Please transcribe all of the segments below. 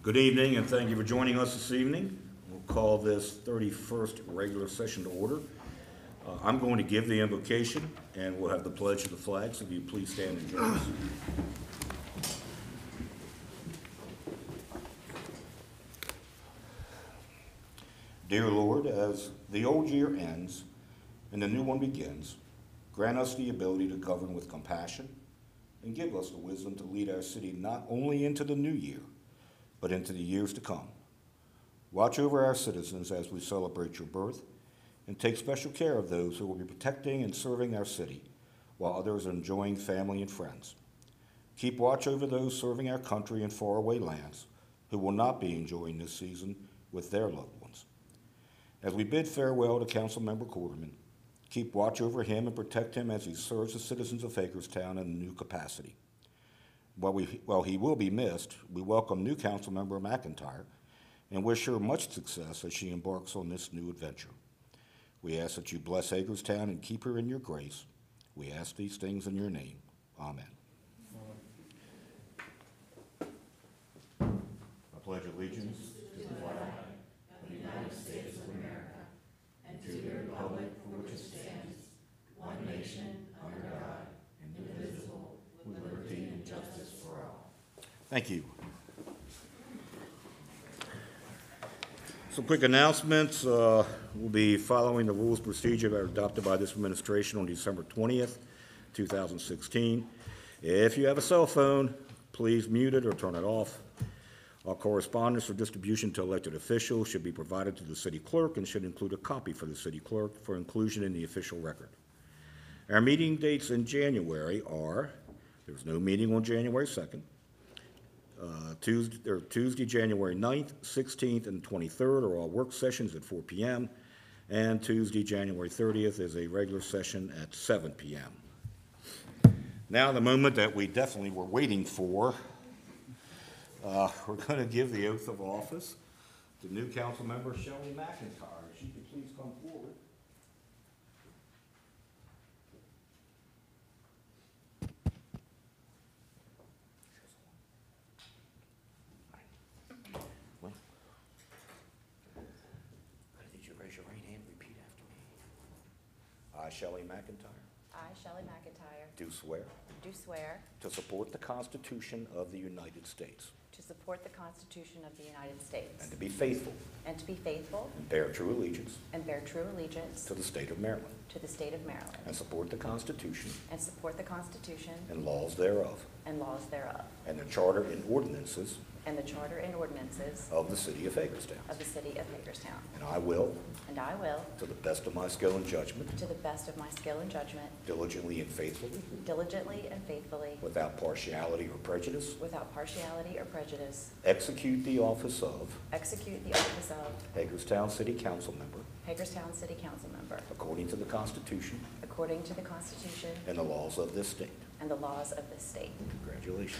Good evening, and thank you for joining us this evening. We'll call this 31st regular session to order. I'm going to give the invocation, and we'll have the pledge of the flag, so if you please stand and join us. Dear Lord, as the old year ends and the new one begins, grant us the ability to govern with compassion and give us the wisdom to lead our city not only into the new year, but into the years to come. Watch over our citizens as we celebrate your birth, and take special care of those who will be protecting and serving our city, while others are enjoying family and friends. Keep watch over those serving our country in faraway lands who will not be enjoying this season with their loved ones. As we bid farewell to Councilmember Quarterman, keep watch over him and protect him as he serves the citizens of Hagerstown in a new capacity. While he will be missed, we welcome new Councilmember McIntyre and wish her much success as she embarks on this new adventure. We ask that you bless Hagerstown and keep her in your grace. We ask these things in your name. Amen. I pledge allegiance to the flag of the United States of America and to the republic for which it stands, one nation, under God, indivisible, with liberty and justice for all. Thank you. Some quick announcements. We'll be following the rules of procedure that are adopted by this administration on December 20th, 2016. If you have a cell phone, please mute it or turn it off. All correspondence or distribution to elected officials should be provided to the city clerk and should include a copy for the city clerk for inclusion in the official record. Our meeting dates in January are, there's no meeting on January 2nd, Tuesday, January 9th, 16th, and 23rd are all work sessions at 4 p.m., and Tuesday, January 30th is a regular session at 7 p.m. Now, the moment that we definitely were waiting for, we're going to give the oath of office to new council member Shelley McIntyre. If she could please come forward. I, Shelley McIntyre, I, Shelley McIntyre, do swear do swear to support the Constitution of the United States to support the Constitution of the United States and to be faithful and bear true allegiance and bear true allegiance to the state of Maryland to the state of Maryland and support the Constitution and support the Constitution and laws thereof and laws thereof and the charter and ordinances and the charter and ordinances of the city of Hagerstown. of the city of Hagerstown. And I will, And I will, to the best of my skill and judgment, to the best of my skill and judgment, diligently and faithfully, diligently and faithfully, without partiality or prejudice, without partiality or prejudice, execute the office of execute the office of Hagerstown City Council Member Hagerstown City Council Member according to the Constitution according to the Constitution and the laws of this state. and the laws of this state. Congratulations.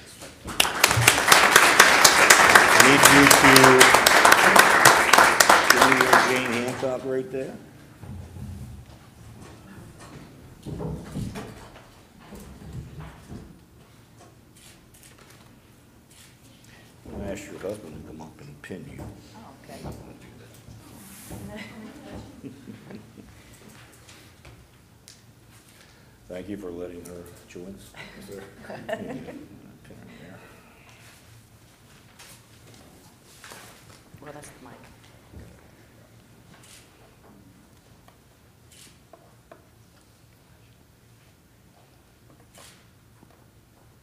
I need you to give me your Jane Hancock right there. I'm going to ask your husband to come up and pin you. Oh, okay. I'm going to do that. Thank you for letting her join us. Is there a pin in there? Well, that's the mic.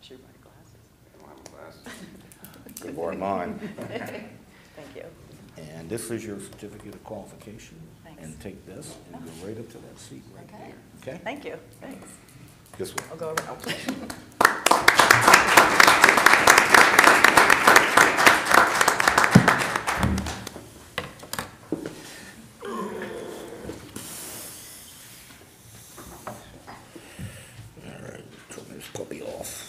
Should you wear glasses? I don't have glasses. Good boy, mine. Thank you. And this is your certificate of qualification. Thanks. And take this and go right up to that seat right Okay. there. Okay? Thank you. Thanks. This way. I'll go over. All right, turn this puppy off.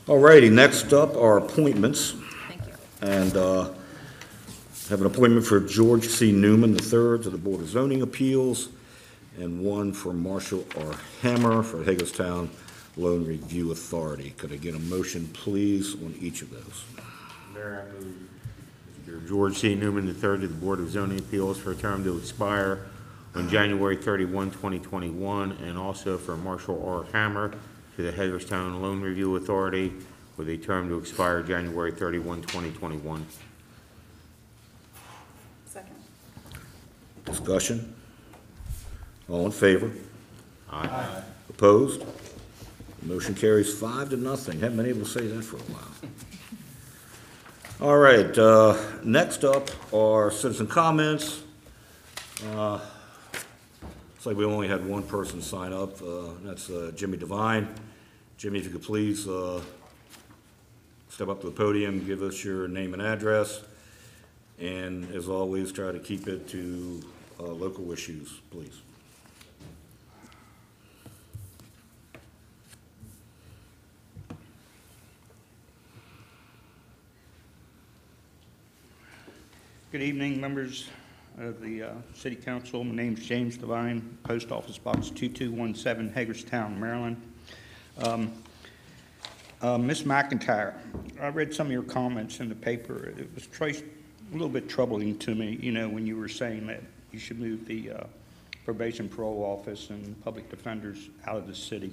All righty, next up are appointments. Thank you. And Have an appointment for George C. Newman III to the Board of Zoning Appeals, and one for Marshall R. Hammer for Hagerstown Loan Review Authority. Could I get a motion, please, on each of those? Mayor, I move Mr. George C. Newman III to the Board of Zoning Appeals for a term to expire on January 31, 2021, and also for Marshall R. Hammer to the Hagerstown Loan Review Authority with a term to expire January 31, 2021. Second. Discussion? All in favor? Aye. Opposed? Motion carries 5-0. Haven't been able to say that for a while. All right, next up are citizen comments. Looks like we only had one person sign up. That's Jimmy Devine. Jimmy, if you could please step up to the podium, give us your name and address, and as always, try to keep it to local issues, please. Good evening, members of the City Council. My name's James Devine, Post Office Box 2217, Hagerstown, Maryland. Ms. McIntyre, I read some of your comments in the paper. It was a little bit troubling to me, you know, when you were saying that you should move the probation parole office and public defenders out of the city.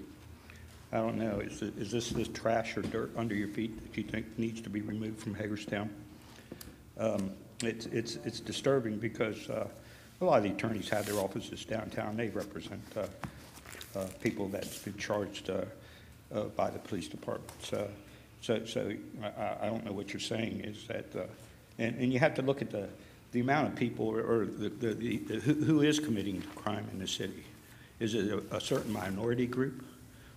I don't know, is this trash or dirt under your feet that you think needs to be removed from Hagerstown? It's disturbing because a lot of the attorneys have their offices downtown. They represent people that's been charged by the police department. So I don't know what you're saying is that, and you have to look at the amount of people or who is committing crime in the city. Is it a certain minority group?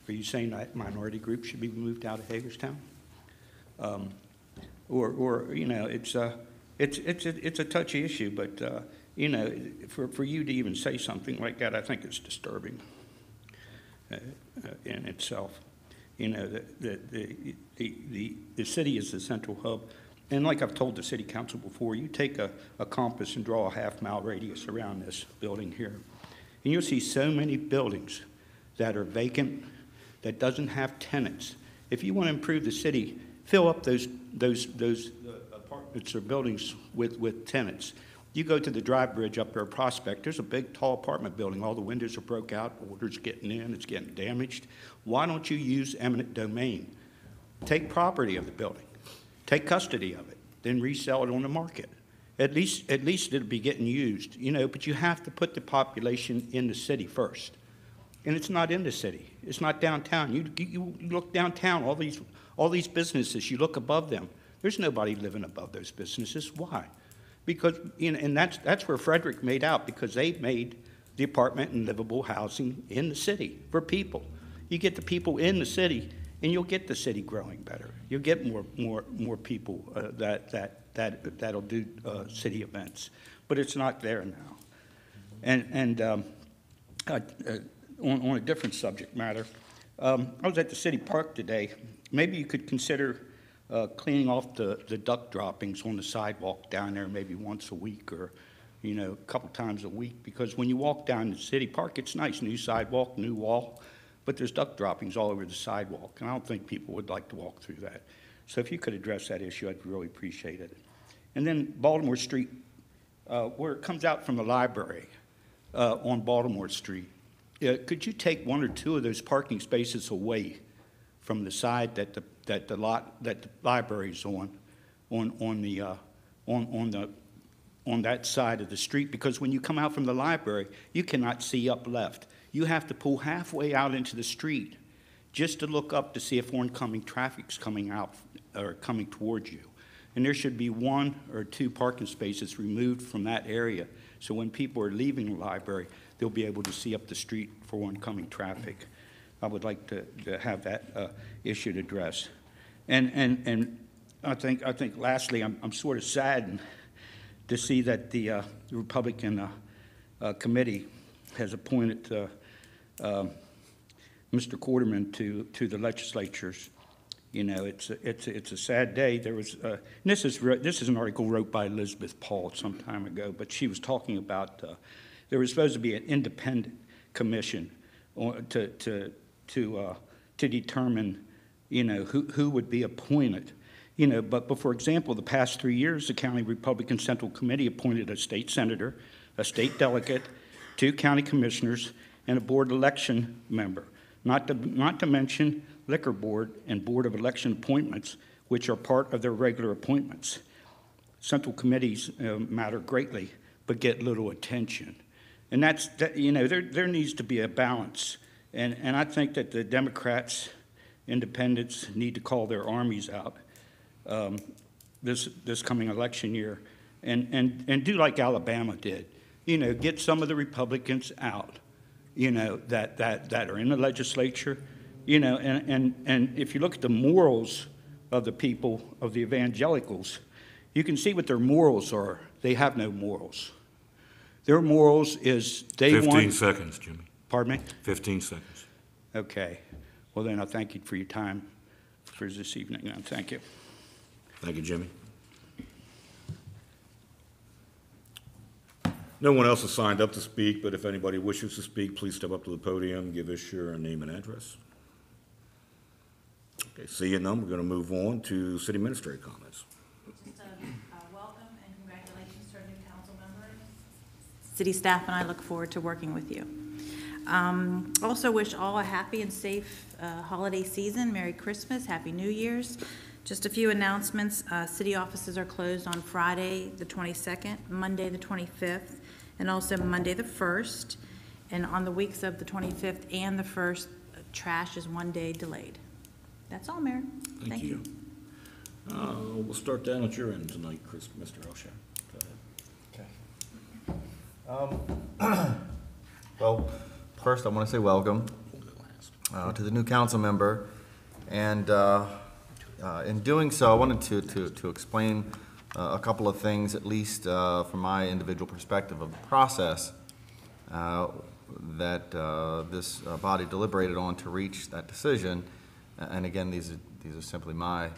Are you saying that minority group should be moved out of Hagerstown? Or you know, it's a touchy issue, but you know, for you to even say something like that, I think it's disturbing in itself. You know, the city is the central hub, and like I've told the city council before, you take a compass and draw a half-mile radius around this building here, and you'll see so many buildings that are vacant, that doesn't have tenants. If you want to improve the city, fill up those apartments or buildings with tenants. You go to the Dry Bridge up there, Prospect, there's a big, tall apartment building. All the windows are broke out, water's getting in, it's getting damaged. Why don't you use eminent domain? Take property of the building, take custody of it, then resell it on the market. At least it'll be getting used, you know, but you have to put the population in the city first. And it's not in the city, it's not downtown. You look downtown, all these businesses, you look above them. There's nobody living above those businesses. Why? Because, you know, and that's where Frederick made out, because they made the apartment and livable housing in the city for people. You get the people in the city, and you'll get the city growing better. You'll get more people that'll do city events. But it's not there now. And on a different subject matter, I was at the city park today. Maybe you could consider cleaning off the duck droppings on the sidewalk down there maybe once a week, or, you know, a couple times a week, because when you walk down the city park, it's nice, new sidewalk, new wall, but there's duck droppings all over the sidewalk, and I don't think people would like to walk through that. So if you could address that issue, I'd really appreciate it. And then Baltimore Street, where it comes out from the library on Baltimore Street, could you take one or two of those parking spaces away from the side that the library's on that side of the street? Because when you come out from the library, you cannot see up left. You have to pull halfway out into the street just to look up to see if oncoming traffic's coming out or coming towards you. And there should be one or two parking spaces removed from that area, so when people are leaving the library, they'll be able to see up the street for oncoming traffic. I would like to have that issue addressed. And I think lastly, I'm sort of saddened to see that the Republican committee has appointed Mr. Quarterman to the legislatures. You know, it's a sad day. There was, and this is an article wrote by Elizabeth Paul some time ago, but she was talking about there was supposed to be an independent commission to determine, you know, who would be appointed. You know, but for example, the past 3 years, the County Republican Central Committee appointed a state senator, a state delegate, 2 county commissioners, and a board election member, not to mention liquor board and board of election appointments, which are part of their regular appointments. Central committees matter greatly, but get little attention. And you know, there needs to be a balance. And I think that the Democrats, independents, need to call their armies out this coming election year and do like Alabama did. You know, get some of the Republicans out, you know, that are in the legislature, you know, and if you look at the morals of the people, of the evangelicals, you can see what their morals are. They have no morals. Their morals is they 15 seconds, Jimmy. Pardon me? 15 seconds. Okay. Well, then I thank you for your time for this evening. Thank you. Thank you, Jimmy. No one else has signed up to speak, but if anybody wishes to speak, please step up to the podium, give us your name and address. Okay, seeing none, we're going to move on to city administrator comments. Just welcome and congratulations to our new council members. City staff and I look forward to working with you. Also wish all a happy and safe holiday season. Merry Christmas, Happy New Year's. Just a few announcements. City offices are closed on Friday the 22nd, Monday the 25th, and also Monday the 1st. And on the weeks of the 25th and the 1st, trash is 1 day delayed. That's all, Mayor. Thank you. We'll start down at your end tonight, Mr. Elsher. Go ahead. Okay. Well, first I want to say welcome to the new council member, and in doing so, I wanted to explain a couple of things, at least from my individual perspective of the process that this body deliberated on to reach that decision. And again, these are simply my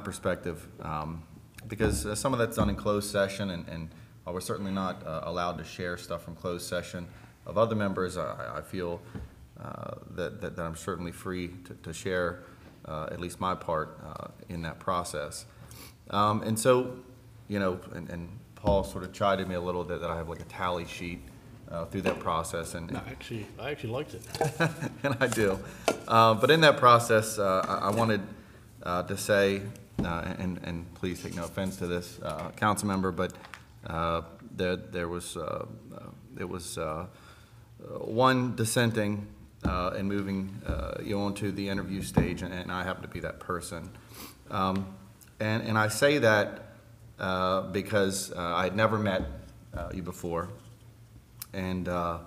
perspective, because some of that's done in closed session, and while we're certainly not allowed to share stuff from closed session of other members, I feel that I'm certainly free to share at least my part in that process. And so, you know, and Paul sort of chided me a little bit that I have like a tally sheet through that process. And I actually liked it. and I do. But in that process, I wanted to say, and please take no offense to this, council member, but there was one dissenting and moving you onto the interview stage, and I happen to be that person. And I say that because I had never met you before, and I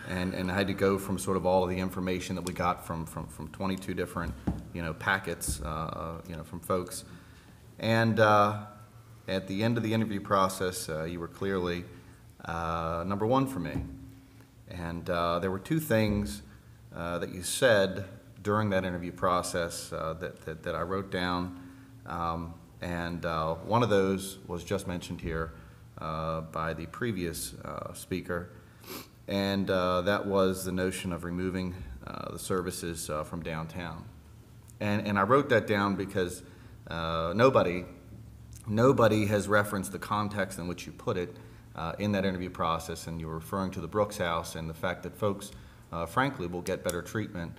had to go from sort of all of the information that we got from 22 different, you know, packets, you know, from folks. And at the end of the interview process, you were clearly number one for me. And there were two things that you said during that interview process that I wrote down. And one of those was just mentioned here by the previous speaker. And that was the notion of removing the services from downtown. And I wrote that down because nobody has referenced the context in which you put it in that interview process, and you were referring to the Brooks House and the fact that folks, frankly, will get better treatment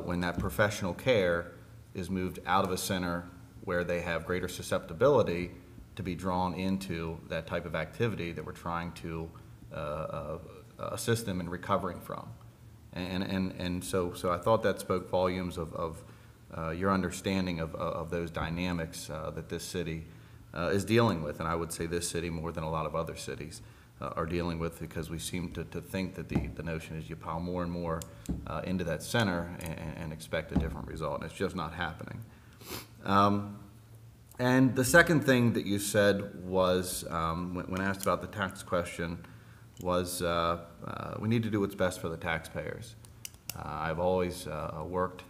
when that professional care is moved out of a center where they have greater susceptibility to be drawn into that type of activity that we're trying to assist them in recovering from. And so I thought that spoke volumes of your understanding of those dynamics that this city is dealing with, and I would say this city more than a lot of other cities are dealing with, because we seem to think that the notion is you pile more and more into that center and expect a different result, and it's just not happening. And the second thing that you said was, when asked about the tax question, was we need to do what's best for the taxpayers. I've always worked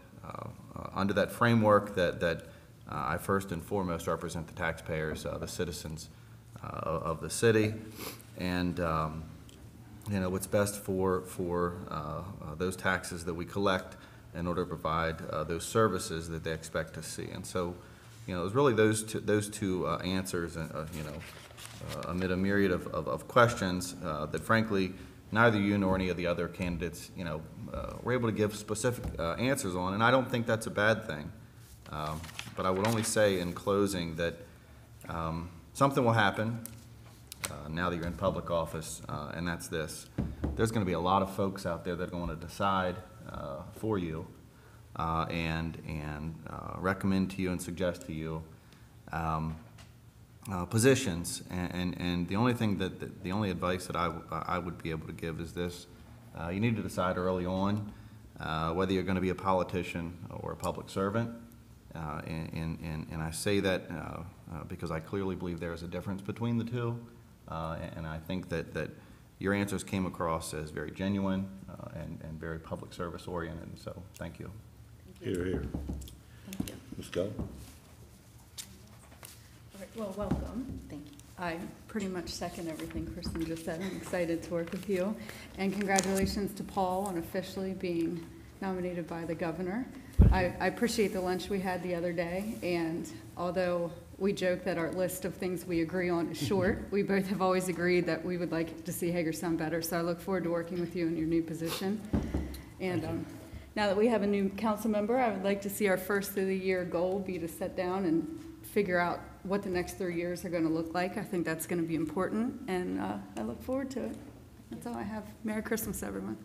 under that framework that I first and foremost represent the taxpayers, the citizens of the city, and what's best for those taxes that we collect in order to provide those services that they expect to see. And so, it was really those two answers, amid a myriad of questions that frankly neither you nor any of the other candidates, were able to give specific answers on, and I don't think that's a bad thing. But I would only say in closing that something will happen now that you're in public office, and that's this. There's going to be a lot of folks out there that are going to decide for you and recommend to you and suggest to you positions, and the only thing the only advice that I would be able to give is this: you need to decide early on whether you're going to be a politician or a public servant, and I say that because I clearly believe there is a difference between the two, and I think that your answers came across as very genuine and very public service oriented. So thank you. Here, here. Thank you. Let's go. All right, well, welcome. Thank you. I pretty much second everything Kristen just said. I'm excited to work with you. And congratulations to Paul on officially being nominated by the governor. I appreciate the lunch we had the other day, and although we joke that our list of things we agree on is short, we both have always agreed that we would like to see Hagerstown better, so I look forward to working with you in your new position. And now that we have a new council member, I would like to see our first of the year goal be to sit down and figure out what the next 3 years are going to look like. I think that's going to be important, and I look forward to it. That's all I have. Merry Christmas, everyone.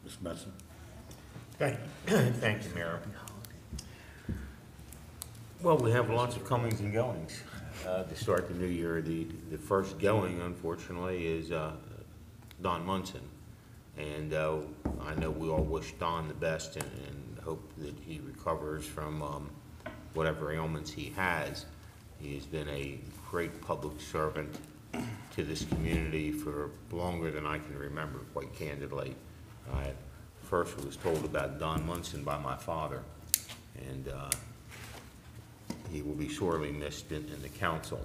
Ms. Messer? Thank you, Mayor. Well, we have lots of comings and goings to start the new year. The first going, unfortunately, is Don Munson. And I know we all wish Don the best and hope that he recovers from whatever ailments he has. He has been a great public servant to this community for longer than I can remember, quite candidly. I first was told about Don Munson by my father, and he will be sorely missed in the council.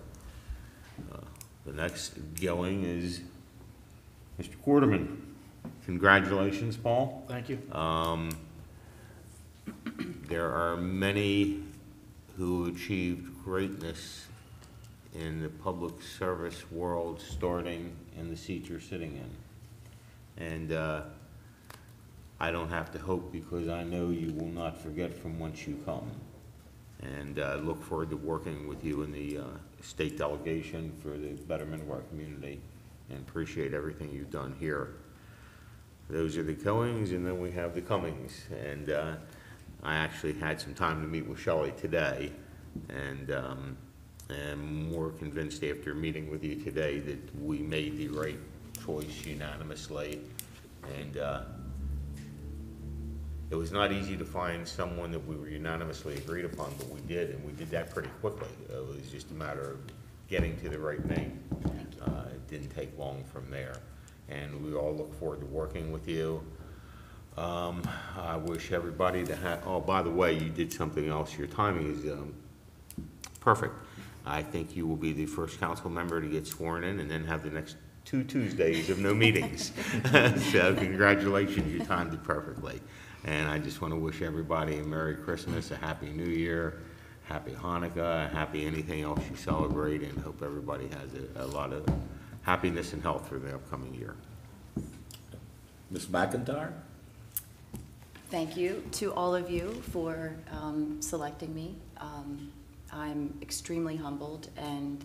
The next going is Mr. Quarterman. Congratulations, Paul. Thank you. There are many who achieved greatness in the public service world starting in the seat you're sitting in. And I don't have to hope, because I know you will not forget from whence you come. And look forward to working with you in the state delegation for the betterment of our community, and appreciate everything you've done here. Those are the goings, and then we have the comings. And I actually had some time to meet with Shelley today, and am more convinced after meeting with you today that we made the right choice unanimously. And it was not easy to find someone that we were unanimously agreed upon, but we did, and we did that pretty quickly. It was just a matter of getting to the right name. It didn't take long from there. And we all look forward to working with you. I wish everybody to have, oh, by the way, you did something else. Your timing is perfect. I think you will be the first council member to get sworn in and then have the next 2 Tuesdays of no meetings. So congratulations, you timed it perfectly. And I just want to wish everybody a Merry Christmas, a Happy New Year, Happy Hanukkah, happy anything else you celebrate, and hope everybody has a lot of happiness and health for the upcoming year. Ms. McIntyre? Thank you to all of you for selecting me. I'm extremely humbled and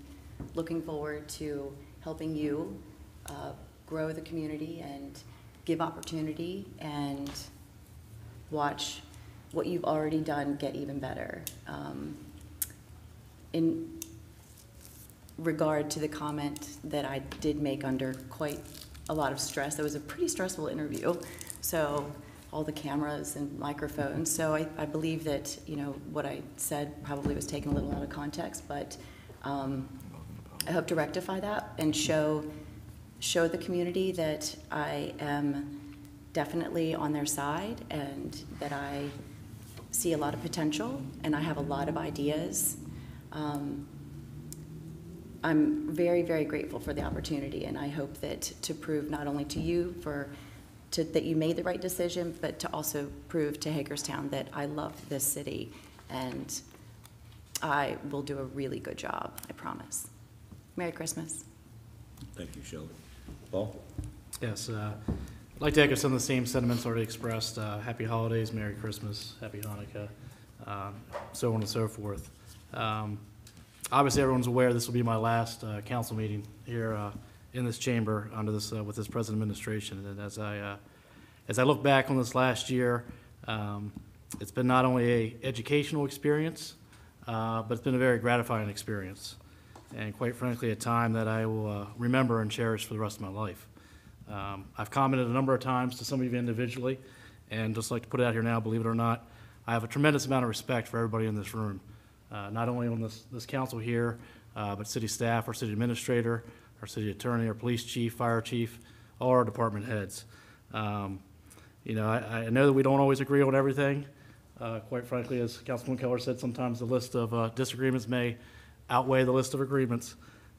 looking forward to helping you grow the community and give opportunity and watch what you've already done get even better. In regard to the comment that I did make under quite a lot of stress, it was a pretty stressful interview. So all the cameras and microphones. So I believe that, you know, what I said probably was taken a little out of context, but I hope to rectify that and show the community that I am definitely on their side, and that I see a lot of potential, and I have a lot of ideas. I'm very, very grateful for the opportunity, and I hope that to prove not only to you that you made the right decision, but to also prove to Hagerstown that I love this city, and I will do a really good job, I promise. Merry Christmas. Thank you, Shelley. Paul? Yes, I'd like to echo some of the same sentiments already expressed. Happy holidays, Merry Christmas, Happy Hanukkah, so on and so forth. Obviously, everyone's aware this will be my last council meeting here in this chamber under this with this present administration. And as I look back on this last year, it's been not only a educational experience, but it's been a very gratifying experience, and quite frankly, a time that I will remember and cherish for the rest of my life. I've commented a number of times to some of you individually, and just like to put it out here now, believe it or not, I have a tremendous amount of respect for everybody in this room, not only on this council here, but city staff, our city administrator, our city attorney, our police chief, fire chief, all our department heads. You know, I know that we don't always agree on everything. Quite frankly, as Councilman Keller said, sometimes the list of disagreements may outweigh the list of agreements.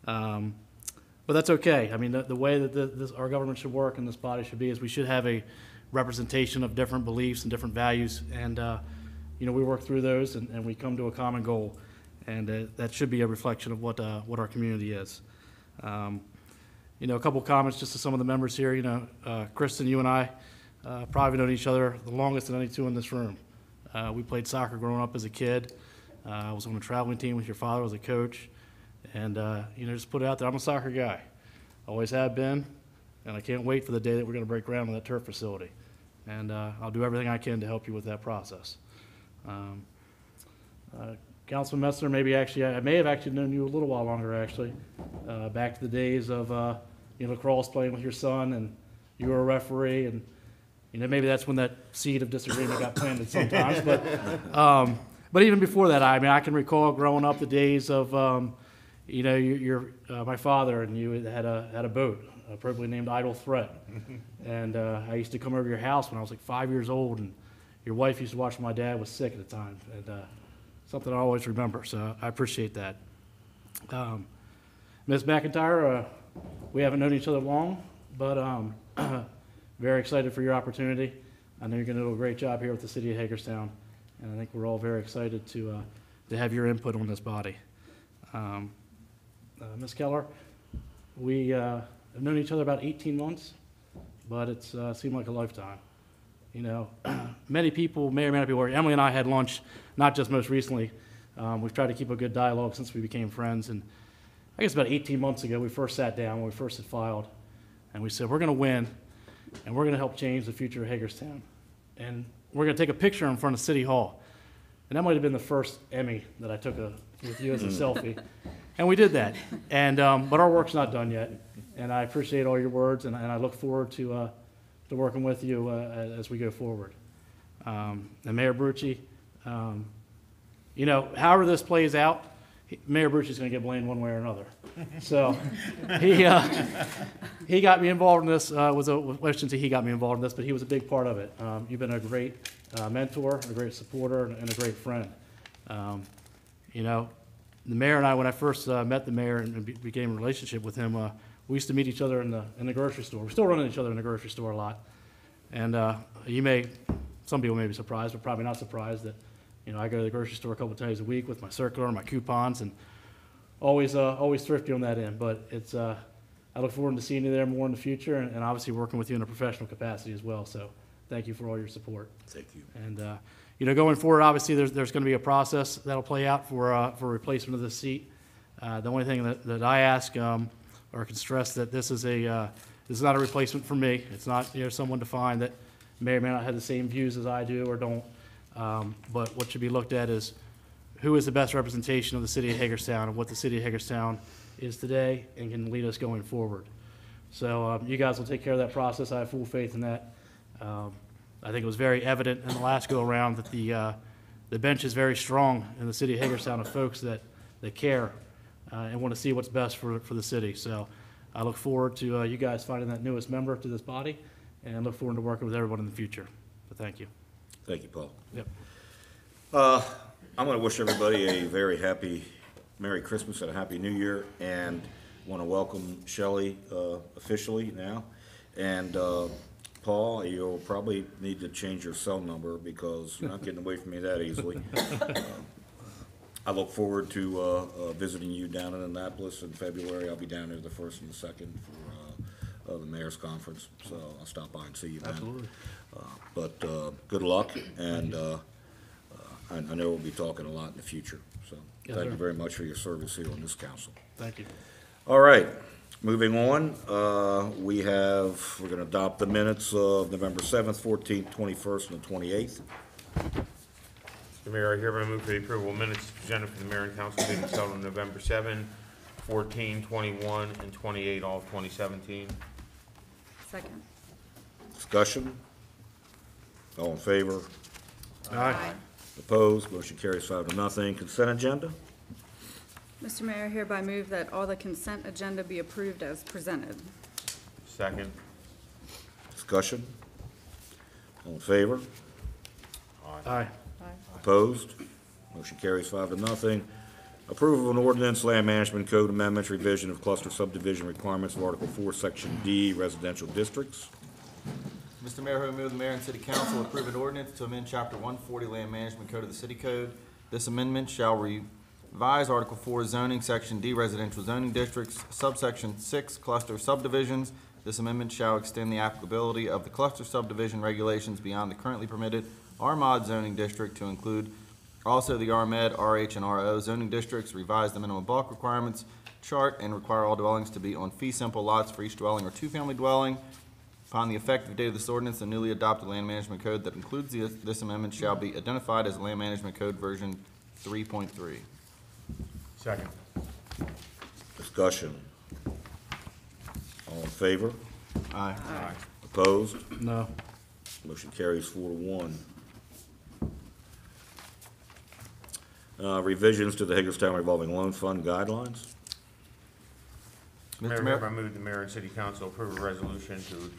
But that's okay. I mean, the way that our government should work and this body should be is we should have a representation of different beliefs and different values. And, you know, we work through those and we come to a common goal. And that should be a reflection of what our community is. You know, a couple comments just to some of the members here. You know, Kristen, you and I probably known each other the longest of any two in this room. We played soccer growing up as a kid. I was on a traveling team with your father as a coach. And, you know, just put it out there, I'm a soccer guy. Always have been, and I can't wait for the day that we're going to break ground on that turf facility. And I'll do everything I can to help you with that process. Councilman Metzler, I may have actually known you a little while longer, actually. Back to the days of, you know, lacrosse playing with your son, and you were a referee, and, you know, maybe that's when that seed of disagreement got planted sometimes. But even before that, I mean, I can recall growing up the days of, you know, my father and you had a boat, appropriately named Idle Threat. And I used to come over to your house when I was like 5 years old, and your wife used to watch when my dad was sick at the time. And something I always remember, so I appreciate that. Ms. McIntyre, we haven't known each other long, but very excited for your opportunity. I know you're going to do a great job here with the city of Hagerstown, and I think we're all very excited to have your input on this body. Ms. Keller, we have known each other about 18 months, but it's seemed like a lifetime. You know, many people may or may not be aware. Emily and I had lunch, not just most recently. We've tried to keep a good dialogue since we became friends, and I guess about 18 months ago, we first sat down when we first had filed, and we said, we're going to win, and we're going to help change the future of Hagerstown. And we're going to take a picture in front of City Hall. And that might have been the first Emmy that I took with you as a selfie. And we did that. And but our work's not done yet. And I appreciate all your words, and I look forward to working with you as we go forward. And Mayor Brucci, you know, however this plays out, Mayor Brucci's going to get blamed one way or another. So he got me involved in this. I shouldn't say he got me involved in this, but he was a big part of it. You've been a great mentor, a great supporter, and a great friend. You know, the mayor and I, when I first met the mayor and became in a relationship with him, we used to meet each other in the grocery store. We're still running each other in the grocery store a lot. And some people may be surprised, but probably not surprised that, you know, I go to the grocery store a couple times a week with my circular, my coupons, and always thrifty on that end. But it's, I look forward to seeing you there more in the future, and obviously working with you in a professional capacity as well. So thank you for all your support. Thank you. And, you know, going forward, obviously, there's going to be a process that'll play out for replacement of the seat. The only thing that I ask or can stress that this is not a replacement for me. It's not, you know, someone defined that may or may not have the same views as I do or don't. But what should be looked at is who is the best representation of the city of Hagerstown and what the city of Hagerstown is today and can lead us going forward. So you guys will take care of that process. I have full faith in that. I think it was very evident in the last go-around that the bench is very strong in the city of Hagerstown of folks that care and want to see what's best for the city. So I look forward to you guys finding that newest member to this body, and look forward to working with everyone in the future. But thank you. Thank you, Paul. Yep. I'm going to wish everybody a very happy Merry Christmas and a Happy New Year, and want to welcome Shelley officially now. And Paul, you'll probably need to change your cell number because you're not getting away from me that easily. I look forward to visiting you down in Annapolis in February. I'll be down there the 1st and the 2nd for the mayor's conference, so I'll stop by and see you then. Absolutely. But good luck, and I know we'll be talking a lot in the future. So Yes, thank sir. you very much for your service here on this council. Thank you. All right, moving on, we're going to adopt the minutes of November 7th, 14th, 21st, and the 28th. Mr. Mayor, I hereby move for the approval of minutes presented for the mayor and council meetings held on November 7, 14, 21, and 28, all of 2017. Second. Discussion? All in favor? Aye. Opposed? Motion carries 5-0. Consent agenda? Mr. Mayor, I hereby move that all the consent agenda be approved as presented. Second. Discussion? All in favor? Aye. Opposed? Motion carries 5-0. Approval of an ordinance, land management code amendments, revision of cluster subdivision requirements of Article 4, Section D, residential districts. Mr. Mayor, I move the mayor and city council approve an ordinance to amend Chapter 140 Land Management Code of the City Code. This amendment shall revise Article 4 zoning, Section D residential zoning districts, subsection 6 cluster subdivisions. This amendment shall extend the applicability of the cluster subdivision regulations beyond the currently permitted R-Mod zoning district to include also the R-Med, RH, and RO zoning districts, revise the minimum bulk requirements chart, and require all dwellings to be on fee-simple lots for each dwelling or two-family dwelling. Upon the effective date of this ordinance, the newly adopted land management code that includes this amendment shall be identified as Land Management Code version 3.3. Second. Discussion? All in favor? Aye. Opposed? No. Motion carries 4-1. Revisions to the Hagerstown revolving loan fund guidelines. Mayor, Mayor. hereby move the mayor and city council approve a resolution to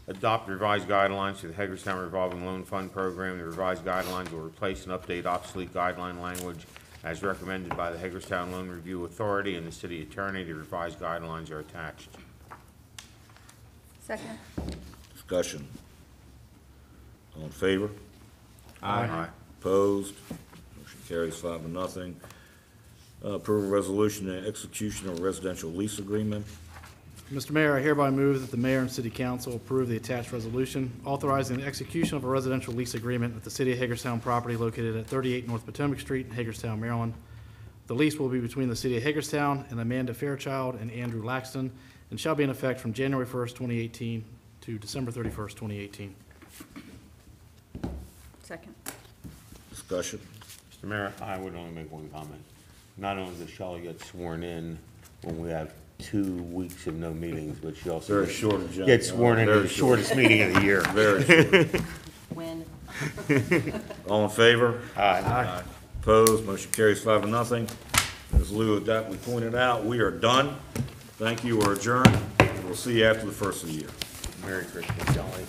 adopt revised guidelines to the Hagerstown revolving loan fund program. The revised guidelines will replace and update obsolete guideline language as recommended by the Hagerstown Loan Review Authority and the city attorney. The revised guidelines are attached. Second. Discussion? All in favor? Aye. Opposed? Motion carries 5-0. Approve a resolution and execution of a residential lease agreement. Mr. Mayor, I hereby move that the mayor and city council approve the attached resolution authorizing the execution of a residential lease agreement with the city of Hagerstown property located at 38 North Potomac Street in Hagerstown, Maryland. The lease will be between the city of Hagerstown and Amanda Fairchild and Andrew Laxton and shall be in effect from January 1st, 2018 to December 31st, 2018. Second. Discussion? Mr. Mayor, I would only make one comment. Not only does Shelley get sworn in when we have 2 weeks of no meetings, but she also Very short agenda. gets sworn in at the shortest meeting of the year. Very short. When? All in favor? Aye. Opposed? Motion carries 5-0. As Lou adeptly pointed out, we are done. Thank you. We're adjourned. We'll see you after the first of the year. Merry Christmas, Shelley.